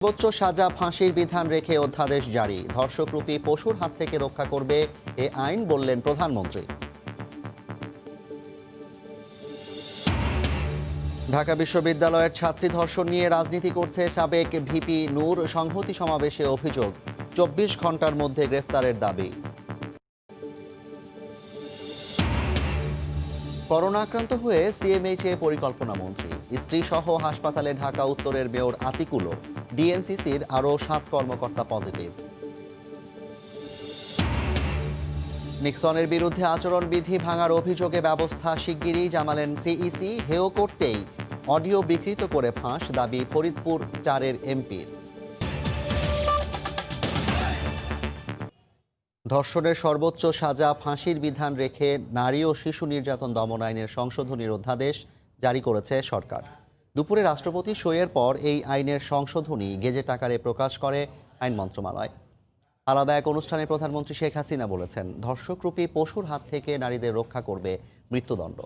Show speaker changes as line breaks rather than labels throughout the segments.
সর্বোচ্চ সাজা ফাঁসির বিধান রেখে অধ্যাদেশ জারি। ধর্ষকরূপী পশুর হাত থেকে রক্ষা করবে এ আইন, বললেন প্রধানমন্ত্রী। ঢাকা বিশ্ববিদ্যালয়ের ছাত্রী ধর্ষণ নিয়ে রাজনীতি করছে সাবেক ভিপি নূর। সংহতি সমাবেশে অভিযোগ, ২৪ ঘন্টার মধ্যে গ্রেফতারের দাবি। করোনা আক্রান্ত হয়ে সিএমএইচে পরিকল্পনা মন্ত্রী। স্ত্রী সহ হাসপাতালে ঢাকা উত্তরের মেয়র আতিকুলও। ডিএনসিসির আরও ৭ কর্মকর্তা পজিটিভ। নিক্সনের বিরুদ্ধে আচরণবিধি ভাঙার অভিযোগে ব্যবস্থা শিগগিরই, জানালেন সিইসি। হেয় করতেই অডিও বিকৃত করে ফাঁস, দাবি ফরিদপুর ৪-এর এমপির। ধর্ষণের সর্বোচ্চ সাজা ফাঁসির বিধান রেখে নারী ও শিশু নির্যাতন দমন আইনের সংশোধনীর অধ্যাদেশ জারি করেছে সরকার। দুপুরে রাষ্ট্রপতি সইয়ের পর এই আইনের সংশোধনী গেজেট আকারে প্রকাশ করে আইন মন্ত্রণালয়। আলাদা এক অনুষ্ঠানে প্রধানমন্ত্রী শেখ হাসিনা বলেছেন, ধর্ষকরূপী পশুর হাত থেকে নারীদের রক্ষা করবে মৃত্যুদণ্ড।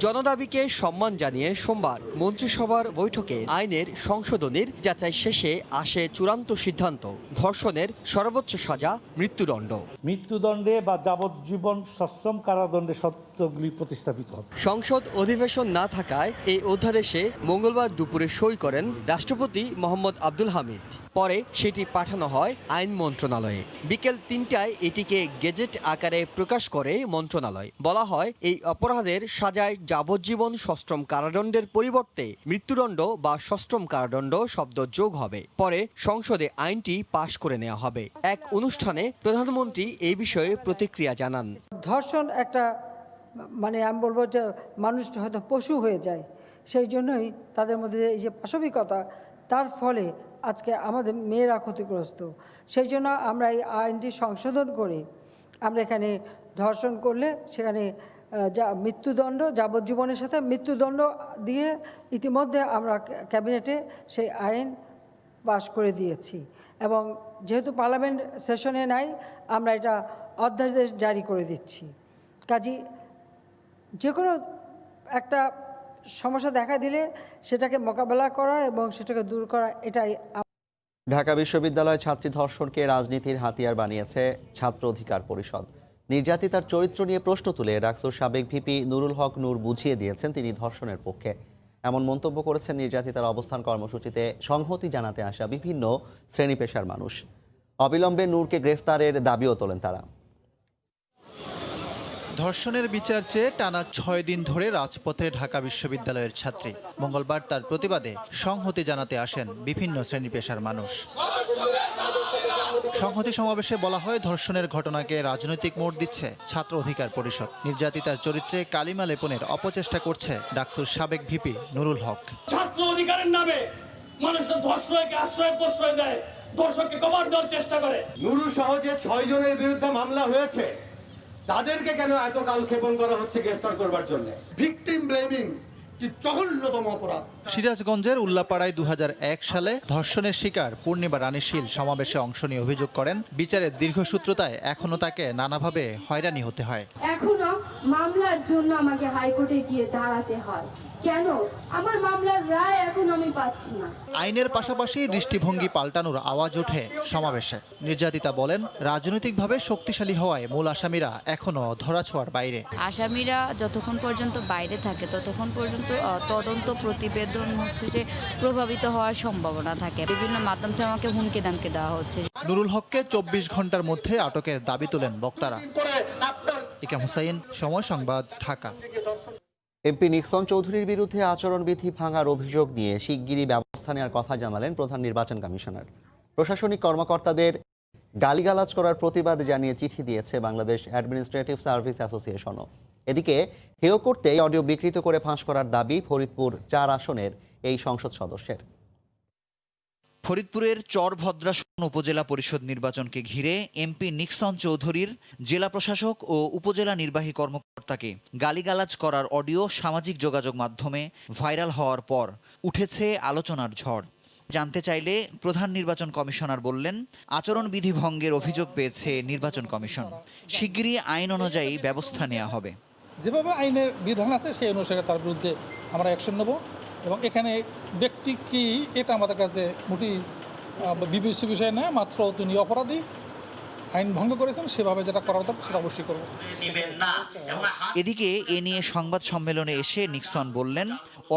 জনদাবিকে সম্মান জানিয়ে সোমবার মন্ত্রিসভার বৈঠকে আইনের সংশোধনীর যাচাই শেষে আসে চূড়ান্ত সিদ্ধান্ত, ধর্ষণের সর্বোচ্চ সাজা মৃত্যুদণ্ড।
মৃত্যুদণ্ডে বা যাবজ্জীবন সশ্রম কারাদণ্ডে শর্তগুলি প্রতিস্থাপিত হবে।
সংসদ অধিবেশন না থাকায় এই অধ্যাদেশে মঙ্গলবার দুপুরে সই করেন রাষ্ট্রপতি মোহাম্মদ আব্দুল হামিদ। পরে সেটি পাঠানো হয় আইন মন্ত্রণালয়ে। বিকেল ৩টায় এটিকে গেজেট আকারে প্রকাশ করে মন্ত্রণালয়। বলা হয়, এই অপরাধের সাজায় যাবজ্জীবন সশ্রম কারাদণ্ডের পরিবর্তে মৃত্যুদণ্ড বা সশ্রম কারাদণ্ড শব্দ যোগ হবে। পরে সংসদে আইনটি পাশ করে নেওয়া হবে। এক অনুষ্ঠানে প্রধানমন্ত্রী এই বিষয়ে প্রতিক্রিয়া জানান।
ধর্ষণ একটা আমি বলবো যে মানুষ হয়তো পশু হয়ে যায়, সেই জন্যই তাদের মধ্যে এই যে পাশবিকতা, তার ফলে আজকে আমাদের মেয়েরা ক্ষতিগ্রস্ত। সেই জন্য আমরা এই আইনটি সংশোধন করে আমরা এখানে ধর্ষণ করলে সেখানে মৃত্যুদণ্ড, যাবজ্জীবনের সাথে মৃত্যুদণ্ড দিয়ে ইতিমধ্যে আমরা ক্যাবিনেটে সেই আইন পাশ করে দিয়েছি এবং যেহেতু পার্লামেন্ট সেশনে নাই, আমরা এটা অধ্যাদেশ জারি করে দিচ্ছি। কাজেই যে কোনো একটা সমস্যা দেখা দিলে সেটাকে মোকাবেলা করা এবং সেটাকে দূর করা, এটাই।
ঢাকা বিশ্ববিদ্যালয় ছাত্রী ধর্ষণকে রাজনীতির হাতিয়ার বানিয়েছে ছাত্র অধিকার পরিষদ। নির্যাতিতার চরিত্র নিয়ে প্রশ্ন তুলে ডাকসুর সাবেক ভিপি নুরুল হক নূর বুঝিয়ে দিয়েছেন তিনি ধর্ষণের পক্ষে। এমন মন্তব্য করেছেন নির্যাতিতার অবস্থান কর্মসূচিতে সংহতি জানাতে আসা বিভিন্ন শ্রেণী পেশার মানুষ। অবিলম্বে নূরকে গ্রেফতারের দাবিও তোলেন তারা।
ধর্ষণের বিচার চেয়ে টানা ৬ দিন ধরে রাজপথে ঢাকা বিশ্ববিদ্যালয়ের ছাত্রী। মঙ্গলবার তার প্রতিবাদে সংহতি জানাতে আসেন বিভিন্ন শ্রেণী পেশার মানুষ। সংহতি সমাবেশে বলা হয়, ধর্ষণের ঘটনাকে রাজনৈতিক মোড় দিচ্ছে ছাত্র অধিকার পরিষদ। নির্যাতিতার চরিত্রে কালিমা লেপনের অপচেষ্টা করছে ডাকসুর সাবেক ভিপি নুরুল হক।
ছাত্র অধিকারের নামে মানুষের ধর্ষণকে আশ্রয় প্রশ্রয় দেয়, ধর্ষককে কভার দেওয়ার চেষ্টা করে।
নুরু সহ যে ৬ জনের বিরুদ্ধে মামলা হয়েছে, তাদেরকে কেন এত কালক্ষেপণ করা হচ্ছে গ্রেফতার করবার জন্য? ভিকটিম ব্লেমিং কি জঘন্যতম অপরাধ।
সিরাজগঞ্জের উল্লাপাড়ায় ২০০১ সালে ধর্ষণের শিকার পূর্ণিমা রানী শীল সমাবেশে অংশ নিয়ে অভিযোগ করেন, বিচারের দীর্ঘসূত্রতায় এখনো তাকে নানাভাবে হয়রানি হতে হয়।
এখনো মামলার জন্য আমাকে হাইকোর্টে গিয়ে দাঁড়াতে হয়। কেন? আমার মামলার রায় এখন আমি পাচ্ছি না।
আইনের পাশাপাশি দৃষ্টিভঙ্গি পাল্টানোর আওয়াজ ওঠে সমাবেশে। নির্যাতিতা বলেন, রাজনৈতিকভাবে শক্তিশালী হওয়ায় মূল আসামিরা এখনো ধরাছোঁয়ার বাইরে।
আসামিরা যতক্ষণ পর্যন্ত বাইরে থাকে ততক্ষণ পর্যন্ত তদন্ত প্রতিবেদন যে প্রভাবিত হওয়ার সম্ভাবনা থাকে। বিভিন্ন মাধ্যম থেকে আমাকে হুমকি দামকে দেওয়া হচ্ছে।
নুরুল হককে ২৪ ঘন্টার মধ্যে আটকের দাবি তোলেন বক্তারা। ইকরাম হুসাইন, সময় সংবাদ, ঢাকা।
এমপি নিক্সন চৌধুরীর বিরুদ্ধে আচরণবিধি ভাঙার অভিযোগ নিয়ে শিগগিরই ব্যবস্থা নেওয়ার কথা জানালেন প্রধান নির্বাচন কমিশনার। প্রশাসনিক কর্মকর্তাদের গালিগালাজ করার প্রতিবাদ জানিয়ে চিঠি দিয়েছে বাংলাদেশ অ্যাডমিনিস্ট্রেটিভ সার্ভিস অ্যাসোসিয়েশনও। এদিকে হেয় করতেই অডিও বিকৃত করে ফাঁস করার দাবি ফরিদপুর ৪ আসনের এই সংসদ সদস্যের।
ফরিদপুরের চরভদ্রাসন উপজেলা পরিষদ নির্বাচনকে ঘিরে এমপি নিক্সন চৌধুরীর জেলা প্রশাসক ও উপজেলা নির্বাহী কর্মকর্তাকে গালিগালাজ করার অডিও সামাজিক যোগাযোগ মাধ্যমে ভাইরাল হওয়ার পর উঠেছে আলোচনার ঝড়। জানতে চাইলে প্রধান নির্বাচন কমিশনার বললেন, আচরণবিধি ভঙ্গের অভিযোগ পেয়েছে নির্বাচন কমিশন, শিগগিরই আইন অনুযায়ী ব্যবস্থা নেওয়া হবে।
যেভাবে আইনের বিধান আছে সেই অনুসারে তার বিরুদ্ধে আমরা অ্যাকশন নেব এবং এখানে ব্যক্তি কি এটা আমাদের কাছে মোটেই
বিবেচ্য বিষয় নয়, মাত্র তিনি অপরাধী, আইন ভঙ্গ করেছেন, সেভাবে যেটা করার দরকার সেটা অবশ্যই করব।
এদিকে এ নিয়ে সংবাদ সম্মেলনে এসে নিক্সন বললেন,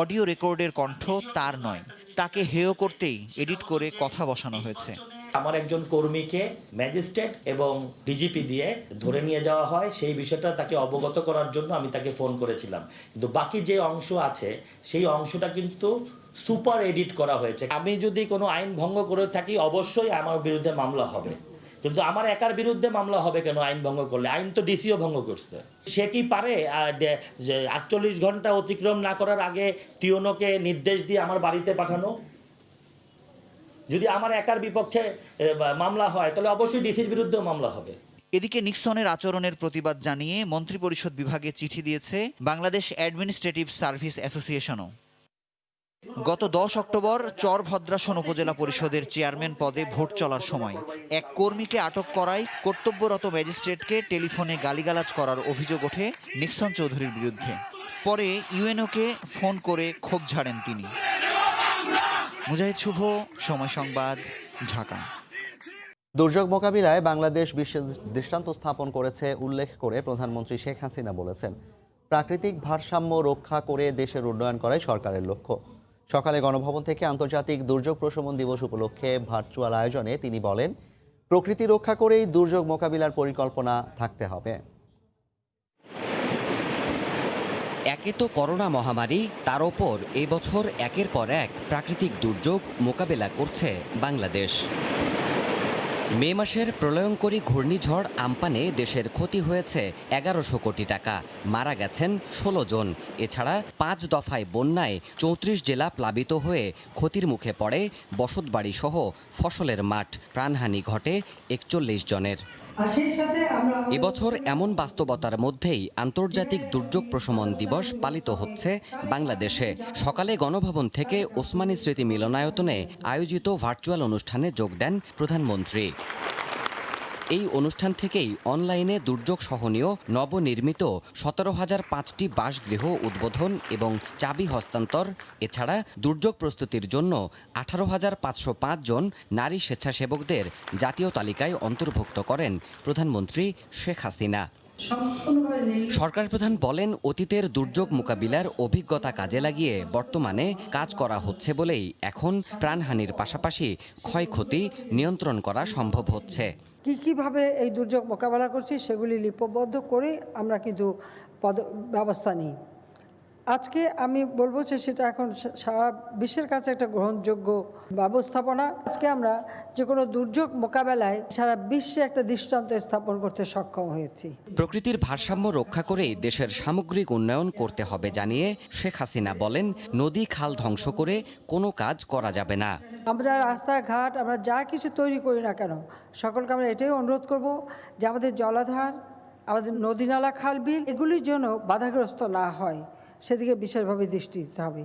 অডিও রেকর্ডের কণ্ঠ তার নয়, তাকে হেয় করতেই এডিট করে কথা বসানো হয়েছে।
আমার একজন কর্মীকে ম্যাজিস্ট্রেট এবং ডিজিপি দিয়ে ধরে নিয়ে যাওয়া হয়, সেই বিষয়টা তাকে অবগত করার জন্য আমি তাকে ফোন করেছিলাম, কিন্তু বাকি যে অংশ আছে সেই অংশটা কিন্তু সুপার এডিট করা হয়েছে। আমি যদি কোনো আইন ভঙ্গ করে থাকি অবশ্যই আমার বিরুদ্ধে মামলা হবে, কিন্তু আমার একার বিরুদ্ধে মামলা হবে কেন? আইন ভঙ্গ করলে আইন তো ডিসিও ভঙ্গ করছে। সে কি পারে 48 ঘন্টা অতিক্রম না করার আগে টিওনোকে নির্দেশ দিয়ে আমার বাড়িতে পাঠানো? যদি আমার একার বিপক্ষে মামলা হয় তাহলে অবশ্যই ডিসির বিরুদ্ধেও মামলা হবে।
এদিকে নিক্সনের আচরণের প্রতিবাদ জানিয়ে মন্ত্রিপরিষদ বিভাগে চিঠি দিয়েছে বাংলাদেশ অ্যাডমিনিস্ট্রেটিভ সার্ভিস অ্যাসোসিয়েশনও। গত 10 অক্টোবর চরভদ্রাসন উপজেলা পরিষদের চেয়ারম্যান পদে ভোট চলার সময় এক কর্মীকে আটক করায় কর্তব্যরত ম্যাজিস্ট্রেটকে টেলিফোনে গালিগালাজ করার অভিযোগ ওঠে নিক্সন চৌধুরীর বিরুদ্ধে। পরে ইউএনওকে ফোন করে ক্ষোভ ঝাড়েন তিনি। মুজাহিদ শুভ, সময় সংবাদ, ঢাকা।
দুর্যোগ মোকাবিলায় বাংলাদেশ বিশ্বের দৃষ্টান্ত স্থাপন করেছে উল্লেখ করে প্রধানমন্ত্রী শেখ হাসিনা বলেছেন, প্রাকৃতিক ভারসাম্য রক্ষা করে দেশের উন্নয়ন করাই সরকারের লক্ষ্য। সকালে গণভবন থেকে আন্তর্জাতিক দুর্যোগ প্রশমন দিবস উপলক্ষে ভার্চুয়াল আয়োজনে তিনি বলেন, প্রকৃতি রক্ষা করেই দুর্যোগ মোকাবিলার পরিকল্পনা থাকতে হবে।
একে তো করোনা মহামারী, তার ওপর এবছর একের পর এক প্রাকৃতিক দুর্যোগ মোকাবেলা করছে বাংলাদেশ। মে মাসের প্রলয়ঙ্করী ঘূর্ণিঝড় আম্পানে দেশের ক্ষতি হয়েছে 1100 কোটি টাকা, মারা গেছেন 16 জন। এছাড়া 5 দফায় বন্যায় 34 জেলা প্লাবিত হয়ে ক্ষতির মুখে পড়ে বসতবাড়ি সহ ফসলের মাঠ, প্রাণহানি ঘটে 41 জনের। এবছর এমন বাস্তবতার মধ্যেই আন্তর্জাতিক দুর্যোগ প্রশমন দিবস পালিত হচ্ছে বাংলাদেশে। সকালে গণভবন থেকে ওসমানী স্মৃতি মিলনায়তনে আয়োজিত ভার্চুয়াল অনুষ্ঠানে যোগ দেন প্রধানমন্ত্রী। এই অনুষ্ঠান থেকেই অনলাইনে দুর্যোগ সহনীয় নবনির্মিত 17,005টি বাসগৃহ উদ্বোধন এবং চাবি হস্তান্তর, এছাড়া দুর্যোগ প্রস্তুতির জন্য 18,505 জন নারী স্বেচ্ছাসেবকদের জাতীয় তালিকায় অন্তর্ভুক্ত করেন প্রধানমন্ত্রী শেখ হাসিনা। সরকার প্রধান বলেন, অতীতের দুর্যোগ মোকাবিলার অভিজ্ঞতা কাজে লাগিয়ে বর্তমানে কাজ করা হচ্ছে বলেই এখন প্রাণহানির পাশাপাশি ক্ষয়ক্ষতি নিয়ন্ত্রণ করা সম্ভব হচ্ছে।
কীভাবে এই দুর্যোগ মোকাবেলা করছি সেগুলি লিপিবদ্ধ করে আমরা কিন্তু ব্যবস্থা নিই। আজকে আমি বলবো যে সেটা এখন সারা বিশ্বের কাছে একটা গ্রহণযোগ্য ব্যবস্থাপনা। আজকে আমরা যে কোনো দুর্যোগ মোকাবেলায় সারা বিশ্বে একটা দৃষ্টান্ত স্থাপন করতে সক্ষম হয়েছি।
প্রকৃতির ভারসাম্য রক্ষা করেই দেশের সামগ্রিক উন্নয়ন করতে হবে জানিয়ে শেখ হাসিনা বলেন, নদী খাল ধ্বংস করে কোনো কাজ করা যাবে না।
আমরা রাস্তাঘাট আমরা যা কিছু তৈরি করি না কেন, সকলকে আমরা এটাই অনুরোধ করব যে আমাদের জলাধার, আমাদের নদী নালা, খাল বিল এগুলির জন্য বাধাগ্রস্ত না হয়, সেদিকে বিশেষভাবে দৃষ্টি দিতে হবে।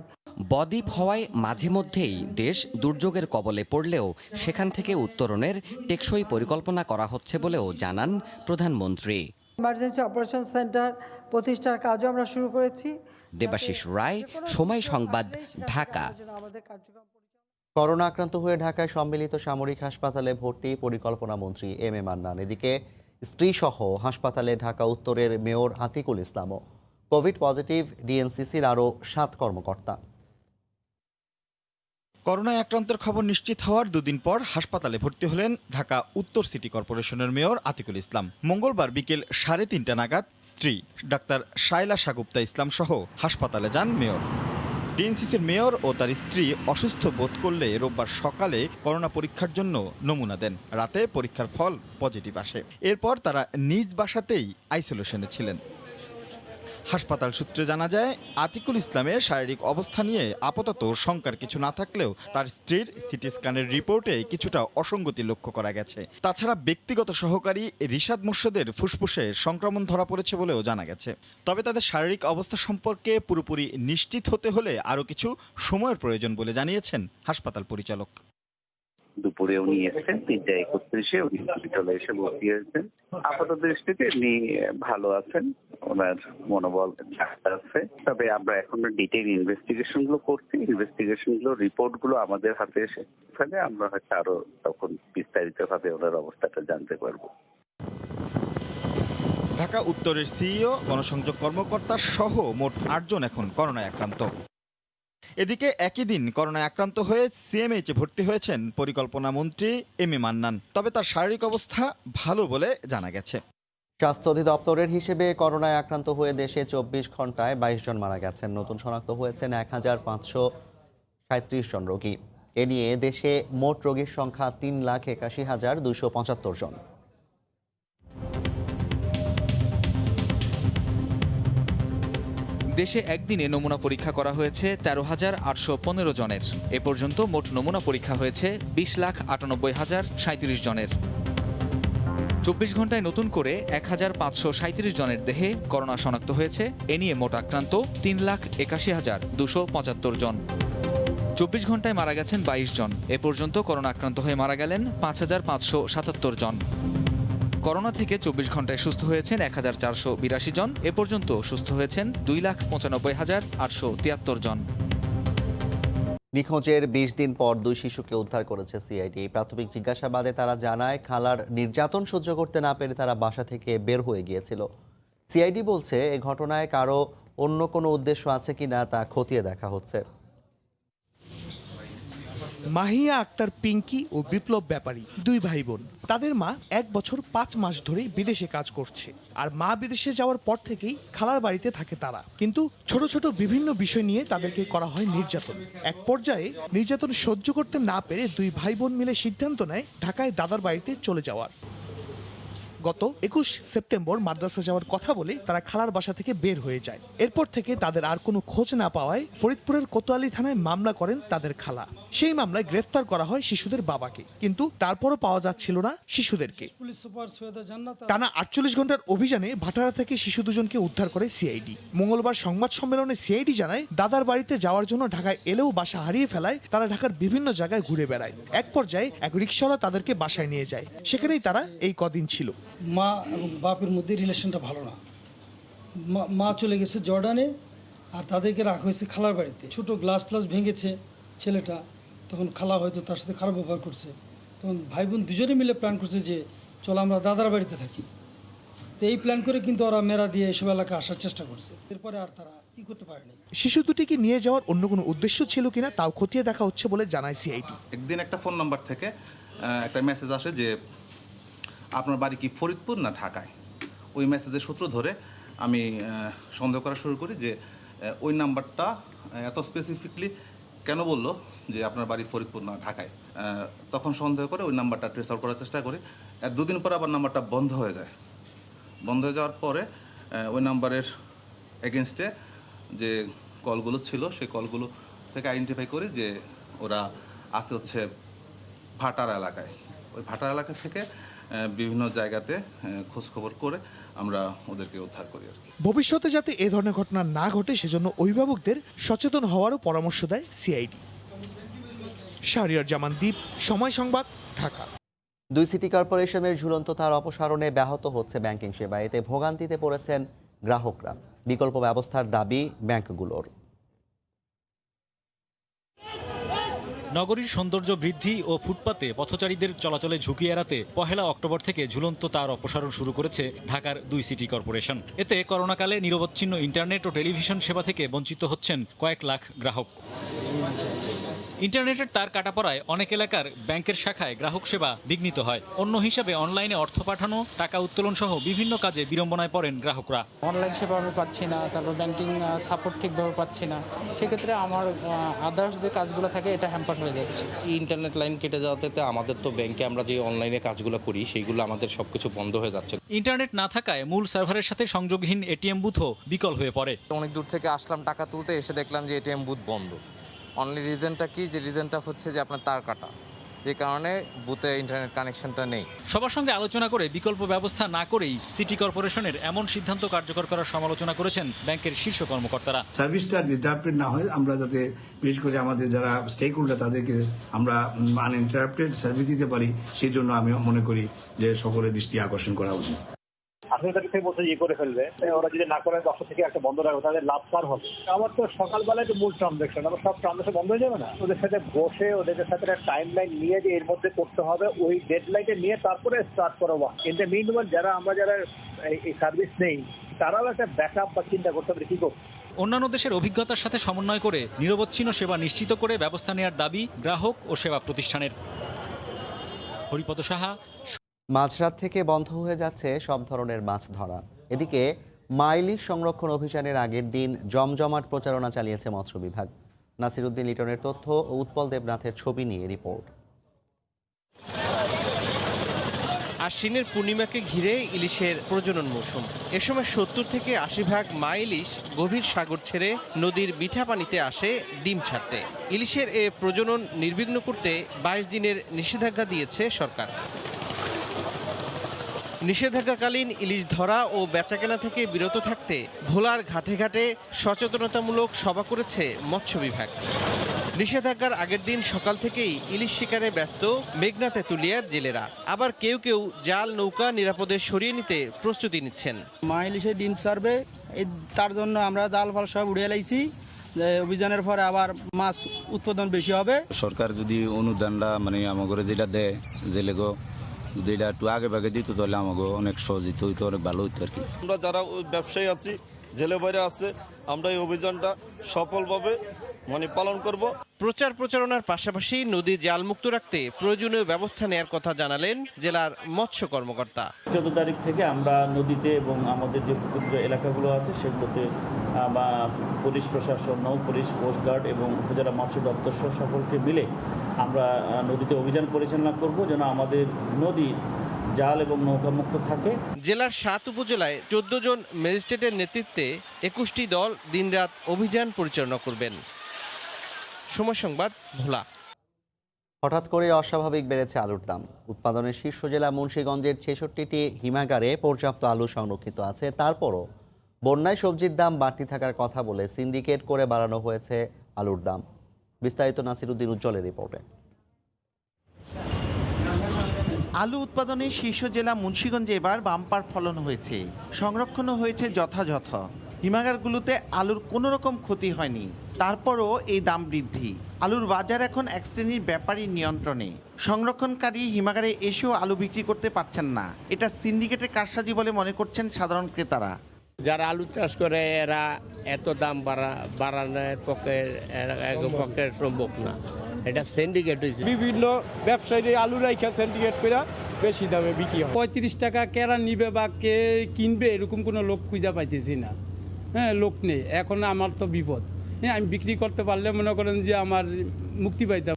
বদ্বীপ হওয়ায় মাঝে মধ্যেই দেশ দুর্যোগের কবলে পড়লেও সেখান থেকে উত্তরণের টেকসই পরিকল্পনা করা হচ্ছে বলেও জানান প্রধানমন্ত্রী।
ইমার্জেন্সি অপারেশন সেন্টার প্রতিষ্ঠার কাজও আমরা শুরু করেছি।
দেবাশিস রায়, সময় সংবাদ, ঢাকা।
করোনা আক্রান্ত হয়ে ঢাকায় সম্মিলিত সামরিক হাসপাতালে ভর্তি পরিকল্পনা মন্ত্রী এম এ মান্নান। এদিকে স্ত্রীসহ হাসপাতালে ঢাকা উত্তরের মেয়র আতিকুল ইসলামও। কোভিড পজিটিভ ডিএনসিসির আরও 7 কর্মকর্তা।
করোনায় আক্রান্তের খবর নিশ্চিত হওয়ার দুদিন পর হাসপাতালে ভর্তি হলেন ঢাকা উত্তর সিটি কর্পোরেশনের মেয়র আতিকুল ইসলাম। মঙ্গলবার বিকেল 3:30 নাগাদ স্ত্রী ডাক্তার শায়লা শাগুপ্তা ইসলাম সহ হাসপাতালে যান মেয়র। ডিএনসিসির মেয়র ও তার স্ত্রী অসুস্থ বোধ করলে রোববার সকালে করোনা পরীক্ষার জন্য নমুনা দেন। রাতে পরীক্ষার ফল পজিটিভ আসে। এরপর তারা নিজ বাসাতেই আইসোলেশনে ছিলেন। হাসপাতাল সূত্রে জানা যায়, আতিকুল ইসলামের শারীরিক অবস্থা নিয়ে আপাতত শঙ্কার কিছু না থাকলেও তার স্ত্রীর সিটি স্ক্যানের রিপোর্টে কিছুটা অসঙ্গতি লক্ষ্য করা গেছে। তাছাড়া ব্যক্তিগত সহকারী রিশাদ মোর্শেদের ফুসফুসে সংক্রমণ ধরা পড়েছে বলেও জানা গেছে। তবে তাদের শারীরিক অবস্থা সম্পর্কে পুরোপুরি নিশ্চিত হতে হলে আরও কিছু সময়ের প্রয়োজন বলে জানিয়েছেন হাসপাতাল পরিচালক।
দুপুরে উনি এসেছেন 3:31 উনি হসপিটালে এসে ভর্তি হয়েছেন। আপাতত দৃষ্টিতে উনি ভালো আছেন, ওনার মনোবল আছে। তবে আমরা এখনো ডিটেইল ইনভেস্টিগেশন গুলো করছি, ইনভেস্টিগেশন গুলো রিপোর্ট গুলো আমাদের হাতে এসে ফেলে আমরা হয়তো আরো তখন বিস্তারিত ভাবে ওনার অবস্থাটা জানতে পারবো।
ঢাকা উত্তরের সিইও, গণসংযোগ কর্মকর্তা সহ মোট 8 জন এখন করোনায় আক্রান্ত। এদিকে একই দিন করোনায় আক্রান্ত হয়ে সিএমএইচে ভর্তি হয়েছেন পরিকল্পনা মন্ত্রী এম এ মান্নান। তবে তার শারীরিক অবস্থা ভালো বলে জানা গেছে।
স্বাস্থ্য অধিদপ্তরের হিসেবে করোনায় আক্রান্ত হয়ে দেশে 24 ঘন্টায় 22 জন মারা গেছেন। নতুন শনাক্ত হয়েছেন 1537 জন রোগী। এ নিয়ে দেশে মোট রোগীর সংখ্যা 3,81,275 জন।
দেশে একদিনে নমুনা পরীক্ষা করা হয়েছে 13,815 জনের। এ পর্যন্ত মোট নমুনা পরীক্ষা হয়েছে 20,98,037 জনের। 24 ঘন্টায় নতুন করে 1,537 জনের দেহে করোনা শনাক্ত হয়েছে। এ নিয়ে মোট আক্রান্ত 3,81,275 জন। 24 ঘন্টায় মারা গেছেন 22 জন। এ পর্যন্ত করোনা আক্রান্ত হয়ে মারা গেলেন 5,577 জন। করোনা থেকে 24 ঘন্টায় সুস্থ হয়েছেন 1,482 জন। এ পর্যন্ত সুস্থ হয়েছেন 2,95,873 জন।
নিখোঁজের 20 দিন পর 2 শিশুকে উদ্ধার করেছে সিআইডি। প্রাথমিক জিজ্ঞাসাবাদে তারা জানায়, খালার নির্যাতন সহ্য করতে না পেরে তারা বাসা থেকে বের হয়ে গিয়েছিল। সিআইডি বলছে, এ ঘটনায় কারো অন্য কোনো উদ্দেশ্য আছে কিনা তা খতিয়ে দেখা হচ্ছে।
মাহিয়া আক্তার পিঙ্কি ও বিপ্লব ব্যাপারী 2 ভাই বোন। তাদের মা 1 বছর 5 মাস ধরে বিদেশে কাজ করছে, আর মা বিদেশে যাওয়ার পর থেকেই খালার বাড়িতে থাকে তারা। কিন্তু ছোট ছোট বিভিন্ন বিষয় নিয়ে তাদেরকে করা হয় নির্যাতন। এক পর্যায়ে নির্যাতন সহ্য করতে না পেরে 2 ভাই বোন মিলে সিদ্ধান্ত নেয় ঢাকায় দাদার বাড়িতে চলে যাওয়ার। গত 21 সেপ্টেম্বর মাদ্রাসা যাওয়ার কথা বলে তারা খালার বাসা থেকে বের হয়ে যায়। এরপর থেকে তাদের আর কোনো খোঁজ না পাওয়ায় ফরিদপুরের কোতোয়ালি থানায় মামলা করেন তাদের খালা। সেই মামলায় গ্রেফতার করা হয় শিশুদের বাবাকে, কিন্তু তারপরও পাওয়া যাচ্ছিল না শিশুদেরকে। টানা 48 ঘন্টার অভিযানে ভাটারা থেকে শিশু দুজনকে উদ্ধার করে সিআইডি। মঙ্গলবার সংবাদ সম্মেলনে সিআইডি জানায়, দাদার বাড়িতে যাওয়ার জন্য ঢাকায় এলেও বাসা হারিয়ে ফেলায় তারা ঢাকার বিভিন্ন জায়গায় ঘুরে বেড়ায়। এক পর্যায়ে এক রিকশাওয়ালা তাদেরকে বাসায় নিয়ে যায়। সেখানেই তারা এই কদিন ছিল।
মা এবং বাপের মধ্যে রিলেশনটা ভালো না। মা চলে গেছে জর্ডানে, আর তাদেরকে রাখা হয়েছে খালার বাড়িতে। ছোট গ্লাস ভেঙেছে ছেলেটা, তখন খালা হয়তো তার সাথে খারাপ ব্যবহার করছে। তখন ভাই বোন দুজনে মিলে প্ল্যান করছে যে চলো আমরা দাদার বাড়িতে থাকি। তো এই প্ল্যান করে কিন্তু ওরা মেরা দিয়ে এসব এলাকা আসার চেষ্টা করছে। এরপরে আর তারা করতে পারেনি।
শিশু দুটিকে নিয়ে যাওয়ার অন্য কোনো উদ্দেশ্য ছিল কিনা তাও খতিয়ে দেখা হচ্ছে বলে জানায় সিআইডি।
একদিন একটা ফোন নাম্বার থেকে একটা মেসেজ আসে যে আপনার বাড়ি কি ফরিদপুর না ঢাকায়। ওই মেসেজের সূত্র ধরে আমি সন্দেহ করা শুরু করি যে ওই নাম্বারটা এত স্পেসিফিকলি কেন বললো যে আপনার বাড়ি ফরিদপুর না ঢাকায়। তখন সন্দেহ করে ওই নাম্বারটা ট্রেস আউট করার চেষ্টা করি। আর 2 দিন পরে আবার নাম্বারটা বন্ধ হয়ে যায়। বন্ধ হয়ে যাওয়ার পরে ওই নাম্বারের এগেনস্টে যে কলগুলো ছিল সেই কলগুলো থেকে আইডেন্টিফাই করি যে ওরা আছে হচ্ছে ভাটারা এলাকায়। ওই ভাটারা এলাকা থেকে বিভিন্ন জায়গাতে খোঁজখবর করে আমরা ওদেরকে উদ্ধার করি আর কি।
ভবিষ্যতে যাতে এ ধরনের ঘটনা না ঘটে সেজন্য অভিভাবকদের সচেতন হওয়ারও পরামর্শ দেয় সিআইডি। শাহরিয়ার জামান দ্বীপ, সময় সংবাদ, ঢাকা।
2 সিটি কর্পোরেশনের ঝুলন্ত তার অপসারণে ব্যাহত হচ্ছে ব্যাংকিং সেবা। এতে ভোগান্তিতে পড়েছেন গ্রাহকরা। বিকল্প ব্যবস্থার দাবি ব্যাংকগুলোর।
নগরীর সৌন্দর্য বৃদ্ধি ও ফুটপাতে পথচারীদের চলাচলে ঝুঁকি এড়াতে 1 অক্টোবর থেকে ঝুলন্ত তার অপসারণ শুরু করেছে ঢাকার 2 সিটি কর্পোরেশন। এতে করোনাকালে নিরবচ্ছিন্ন ইন্টারনেট ও টেলিভিশন সেবা থেকে বঞ্চিত হচ্ছেন কয়েক লাখ গ্রাহক। ইন্টারনেটের তার কাটা পড়ায় অনেক এলাকার ব্যাংকের শাখায় গ্রাহক সেবা বিঘ্নিত হয়। অন্য হিসাবে অনলাইনে অর্থ পাঠানো, টাকা উত্তোলন সহ বিভিন্ন কাজে বিড়ম্বনায় পড়েন গ্রাহকরা।
অনলাইন সেবা আমি পাচ্ছি না, তারপর ব্যাংকিং সাপোর্ট ঠিকভাবে পাচ্ছি না। সেক্ষেত্রে আমার আদার্স যে কাজগুলো থাকে এটা হ্যাম্পার হয়ে যাচ্ছে।
ইন্টারনেট লাইন কেটে যাওয়াতে আমাদের তো ব্যাংকে আমরা যে অনলাইনে কাজগুলো করি সেইগুলো আমাদের সবকিছু বন্ধ হয়ে যাচ্ছে।
ইন্টারনেট না থাকায় মূল সার্ভারের সাথে সংযোগহীন এটিএম বুথও বিকল হয়ে পড়ে।
অনেক দূর থেকে আসলাম টাকা তুলতে, এসে দেখলাম যে এটিএম বুথ বন্ধ। অনলি রিজনটা কি? যে রিজনটা হচ্ছে যে আপনার তার কাটা।
যে কারণে বুথে ইন্টারনেট কানেকশনটা নেই।
সবার সঙ্গে আলোচনা করে বিকল্প ব্যবস্থা না করেই সিটি কর্পোরেশনের এমন সিদ্ধান্ত কার্যকর করার সমালোচনা করেছেন ব্যাংকের শীর্ষ কর্মকর্তারা।
সার্ভিসটা ডিসরাপ্টেড না হয়, আমরা যাতে বিশেষ করে আমাদের যারা স্টেক হোল্ডার তাদেরকে আমরা আনইন্টারাপ্টেড সার্ভিস দিতে পারি, সেই জন্য আমি মনে করি যে সকলের দৃষ্টি আকর্ষণ করা উচিত।
18 তারিখ থেকে বলছে করে ফেলবে, ওরা যদি না করে 10 থেকে একটা বন্ধ রাখবে, তাদের লাভ কার হবে? আমার তো সকালবেলায় তো মূল ট্রানজাকশন, আমার সব ট্রানজাকশন বন্ধ হয়ে যাবে না? ওদের সাথে বসে ওদের সাথে একটা টাইম লাইন নিয়ে যে এর মধ্যে করতে হবে, ওই ডেড লাইনে নিয়ে তারপরে স্টার্ট করবো। ইন দ্য মিনওয়াইল যারা এই সার্ভিস নেই তারাও একটা ব্যাকআপ বা চিন্তা করতে হবে কি করবে।
অন্যান্য দেশের অভিজ্ঞতার সাথে সমন্বয় করে নিরবচ্ছিন্ন সেবা নিশ্চিত করে ব্যবস্থা নেওয়ার দাবি গ্রাহক ও সেবা প্রতিষ্ঠানের। হরিপদ সাহা।
মাঝরাত থেকে বন্ধ হয়ে যাচ্ছে সব ধরনের মাছ ধরা। এদিকে মাইলিশ সংরক্ষণ অভিযানের আগের দিন জমজমাট প্রচারণা চালিয়েছে মৎস্য বিভাগ। নাসিরউদ্দিন লিটনের তথ্য ও উৎপল দেবনাথের ছবি নিয়ে রিপোর্ট।
আশ্বিনের পূর্ণিমাকে ঘিরে ইলিশের প্রজনন মৌসুম। এ সময় 70 থেকে 80 ভাগ মা ইলিশ গভীর সাগর ছেড়ে নদীর মিঠা পানিতে আসে ডিম ছাড়তে। ইলিশের এ প্রজনন নির্বিঘ্ন করতে 22 দিনের নিষেধাজ্ঞা দিয়েছে সরকার। নিষেধাজ্ঞাকালীন ইলিশ ধরা ও বেচাকেনা থেকে বিরত থাকতে ভোলার ঘাটে ঘাটে সচেতনতামূলক সভা করেছে মৎস্য বিভাগ। নিষেধাজ্ঞার আগের দিন সকাল থেকেই ইলিশ শিকারে ব্যস্ত মেঘনা তেঁতুলিয়ার জেলেরা। আবার কেউ কেউ জাল নৌকা নিরাপদে সরিয়ে নিতে প্রস্তুতি নিচ্ছেন।
মা ইলিশে ডিম ছাড়বে, তার জন্য আমরা জাল ফাল সব উড়িয়ে লাইছি। অভিযানের পরে আবার মাছ উৎপাদন বেশি হবে।
সরকার যদি অনুদানটা আমাকে যেটা দেয় জেলেগো, যদি এটা একটু আগে ভাগে দিত তাহলে আমাকে অনেক সহজিত হইতো, অনেক ভালো হইতো আর কি।
আমরা যারা ব্যবসায়ী আছি, জেলে বাইরে আছে, আমরা এই অভিযানটা সফলভাবে পালন করব।
প্রচার প্রচারণার পাশাপাশি নদী জালমুক্ত রাখতে প্রয়োজনীয় ব্যবস্থা নেয়ার কথা জানালেন জেলার মৎস্য কর্মকর্তা।
14 তারিখ থেকে আমরা নদীতে এবং আমাদের যে ক্ষুদ্র এলাকাগুলো আছে সেগুলোতে বা পুলিশ প্রশাসন, নৌ পুলিশ, কোস্টগার্ড এবং উপজেলা মৎস্য দপ্তর সহ সকলকে মিলে আমরা নদীতে অভিযান পরিচালনা করব যেন আমাদের নদী জাল এবং নৌকামুক্ত থাকে।
জেলার 7 উপজেলায় 14 জন ম্যাজিস্ট্রেটের নেতৃত্বে 21টি দল দিনরাত অভিযান পরিচালনা করবেন। সময় সংবাদ, ভোলা।
হঠাৎ করে অস্বাভাবিক বেড়েছে আলুর দাম। উৎপাদনের শীর্ষ জেলা মুন্সিগঞ্জের 66টি হিমাগারে পর্যাপ্ত আলু সংরক্ষিত আছে। তারপরও বন্যায় সবজির দাম বাড়তি থাকার কথা বলে সিন্ডিকেট করে বাড়ানো হয়েছে আলুর দাম। বিস্তারিত নাসিরউদ্দিন উজ্জ্বলের রিপোর্টে।
আলু উৎপাদনে শীর্ষ জেলা মুন্সিগঞ্জে এবার বাম্পার ফলন হয়েছে, সংরক্ষণও হয়েছে যথাযথ। হিমাগারগুলোতে আলুর কোনো রকম ক্ষতি হয়নি, তারপরও এই দাম বৃদ্ধি। আলুর বাজার এখন এক শ্রেণীর ব্যাপারীর নিয়ন্ত্রণে। সংরক্ষণকারী হিমাগারে এসেও আলু বিক্রি করতে পারছেন না। এটা সিন্ডিকেটের কারসাজি বলে মনে করছেন সাধারণ ক্রেতারা।
যারা আলু চাষ করে এরা এত দাম বাড়ানোর পক্ষে সম্ভব না। এটা সিন্ডিকেট হয়েছে, বিভিন্ন ব্যবসায়ী আলু রাইখা সিন্ডিকেট করে বেশি দামে বিক্রি হয়। 35 টাকা কেরা নিবে বা কে কিনবে এরকম কোনো লোক খুঁজে পাইতেছি না। লোক নেই, এখন আমার তো বিপদ। আমি বিক্রি করতে পারলে মনে করেন যে আমার মুক্তি পাইতাম।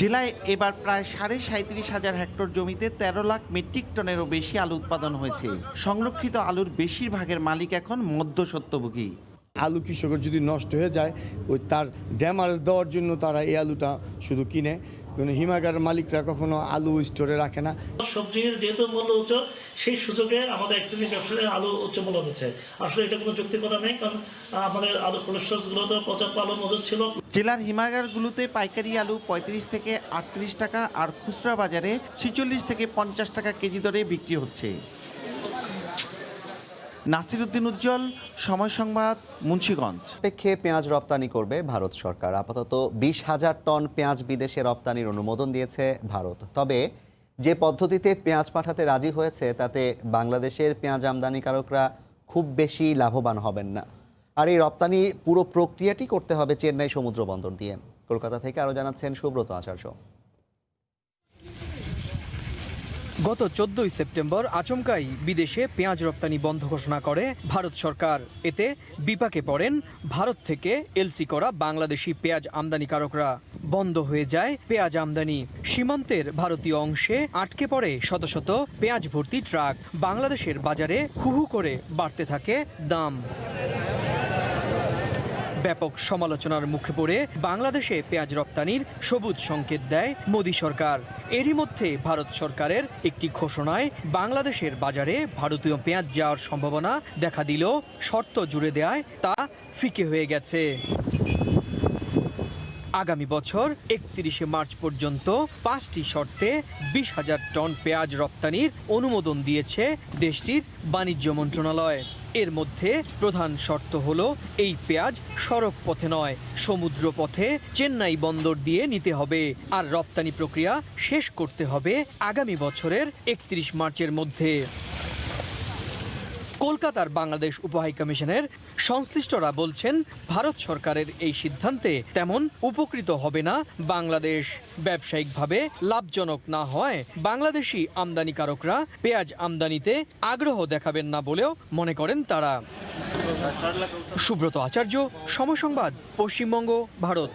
জেলায় এবার প্রায় 37,500 হেক্টর জমিতে 13 লাখ মেট্রিক টনেরও বেশি আলু উৎপাদন হয়েছে। সংরক্ষিত আলুর বেশিরভাগের মালিক এখন মধ্যস্বত্বভোগী।
আলু কৃষকের যদি নষ্ট হয়ে যায়, ওই তার ড্যামারেজ দেওয়ার জন্য তারা এই আলুটা শুধু কিনে। হিমাগার মালিকরা কখনো আলু স্টোরে রাখে না।
সবজির যেহেতু মূল্য উচ্চ, সেই সুযোগে আমাদের এক শ্রেণীর ব্যবসায়ী আলু উচ্চ মূল্য দিচ্ছে। আসলে এটা কোনো যৌক্তিকতা নেই, কারণ আমাদের আলু কোলেস্ট্রলগুলোতে পর্যাপ্ত আলু মজুদ ছিল।
জেলার হিমাগারগুলোতে পাইকারি আলু 35 থেকে 38 টাকা আর খুচরা বাজারে 46 থেকে 50 টাকা কেজি দরে বিক্রি হচ্ছে। নাসিরউদ্দিন উজ্জ্বল, সময় সংবাদ, মুন্সিগঞ্জ।
সাপেক্ষে পেঁয়াজ রপ্তানি করবে ভারত সরকার। আপাতত 20,000 টন পেঁয়াজ বিদেশে রপ্তানির অনুমোদন দিয়েছে ভারত। তবে যে পদ্ধতিতে পেঁয়াজ পাঠাতে রাজি হয়েছে তাতে বাংলাদেশের পেঁয়াজ আমদানিকারকরা খুব বেশি লাভবান হবেন না। আর এই রপ্তানি পুরো প্রক্রিয়াটি করতে হবে চেন্নাই সমুদ্র বন্দর দিয়ে। কলকাতা থেকে আরও জানাচ্ছেন সুব্রত আচার্য।
গত 14 সেপ্টেম্বর আচমকাই বিদেশে পেঁয়াজ রপ্তানি বন্ধ ঘোষণা করে ভারত সরকার। এতে বিপাকে পড়েন ভারত থেকে এলসি করা বাংলাদেশি পেঁয়াজ আমদানিকারকরা। বন্ধ হয়ে যায় পেঁয়াজ আমদানি। সীমান্তের ভারতীয় অংশে আটকে পড়ে শত শত পেঁয়াজ ভর্তি ট্রাক। বাংলাদেশের বাজারে হু হু করে বাড়তে থাকে দাম। ব্যাপক সমালোচনার মুখে পড়ে বাংলাদেশে পেঁয়াজ রপ্তানির সবুজ সংকেত দেয় মোদী সরকার। এরই মধ্যে ভারত সরকারের একটি ঘোষণায় বাংলাদেশের বাজারে ভারতীয় পেঁয়াজ যাওয়ার সম্ভাবনা দেখা দিলেও শর্ত জুড়ে দেয় তা ফিকে হয়ে গেছে। আগামী বছর 31শে মার্চ পর্যন্ত 5টি শর্তে 20,000 টন পেঁয়াজ রপ্তানির অনুমোদন দিয়েছে দেশটির বাণিজ্য মন্ত্রণালয়। এর মধ্যে প্রধান শর্ত হলো এই পেঁয়াজ সড়ক পথে নয়, সমুদ্র পথে চেন্নাই বন্দর দিয়ে নিতে হবে, আর রপ্তানি প্রক্রিয়া শেষ করতে হবে আগামী বছরের 31 মার্চের মধ্যে। কলকাতার বাংলাদেশ উপহাইকমিশনের সংশ্লিষ্টরা বলছেন, ভারত সরকারের এই সিদ্ধান্তে তেমন উপকৃত হবে না বাংলাদেশ। ব্যবসায়িকভাবে লাভজনক না হয় বাংলাদেশি আমদানিকারকরা পেঁয়াজ আমদানিতে আগ্রহ দেখাবেন না বলেও মনে করেন তারা। সুব্রত আচার্য, সময় সংবাদ, পশ্চিমবঙ্গ, ভারত।